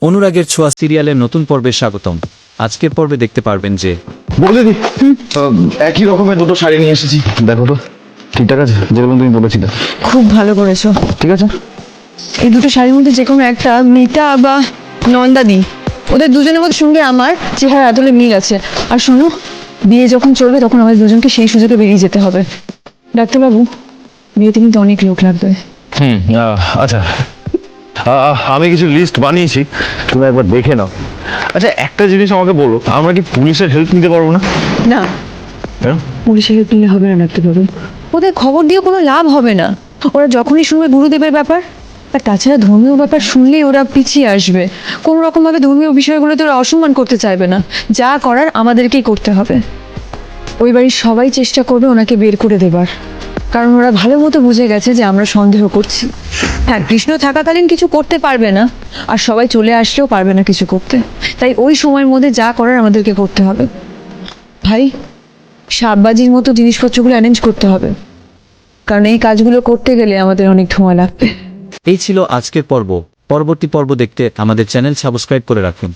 অনুরাগের ছোঁয়া সিরিয়ালের নতুন পর্বে স্বাগতম। আজকের পর্বে দেখতে পারবেন যে বলে দি একই রকমের দুটো শাড়ি নিয়ে এসেছি, দেখো তো ঠিকঠাক আছে, যেরকম তুমি বলেছিলে। খুব ভালো করেছো। ঠিক আছে, এই দুটো শাড়ির মধ্যে যে কোনো একটা মিতা বা নন্দাদি, ওদের দুজনের মধ্যে সঙ্গে আমার চেহারা আদলে মিল আছে। আর শোনো, বিয়ে যখন চলবে তখন আমাদের দুজনকে সেই সুযোগে বেরিয়ে যেতে হবে। ডাক্তারবাবু, বিয়েতে কিন্তু অনেক লোক লাগবে। আচ্ছা আমি কিছু লিস্ট বানিয়েছি, তুমি একবার দেখে নাও। আচ্ছা একটা জিনিস আমাকে বলো, আমরা কি পুলিশের হেল্প নিতে পারবো না? না, কেন? পুলিশের হেল্প নিলে হবে না ডাক্তারবাবু। ওদের খবর দিয়ে কোনো লাভ হবে না। ওরা যখনই শুনবে গুরুদেবের ব্যাপার, আর তাছাড়া ধর্মীয় ব্যাপার শুনলেই ওরা পিছিয়ে আসবে। কোনো রকমভাবে ধর্মীয় বিষয়গুলোতে ওরা অসম্মান করতে চাইবে না। যা করার আমাদেরকেই করতে হবে। ওই বাড়ির সবাই চেষ্টা করবে ওনাকে বের করে দেবার, কারণ ওরা ভালো মতো বুঝে গেছে যে আমরা সন্দেহ করছি। হ্যাঁ, কৃষ্ণ থাকাকালীন কিছু করতে পারবে না, আর সবাই চলে আসলেও পারবে না কিছু করতে। তাই ওই সময়ের মধ্যে যা করার আমাদেরকে করতে হবে। ভাই, সাববাজির মতো জিনিসপত্রগুলো অ্যারেঞ্জ করতে হবে, কারণ এই কাজগুলো করতে গেলে আমাদের অনেক ধোঁয়া লাগবে। এই ছিল আজকের পর্ব। পরবর্তী পর্ব দেখতে আমাদের চ্যানেল সাবস্ক্রাইব করে রাখুন।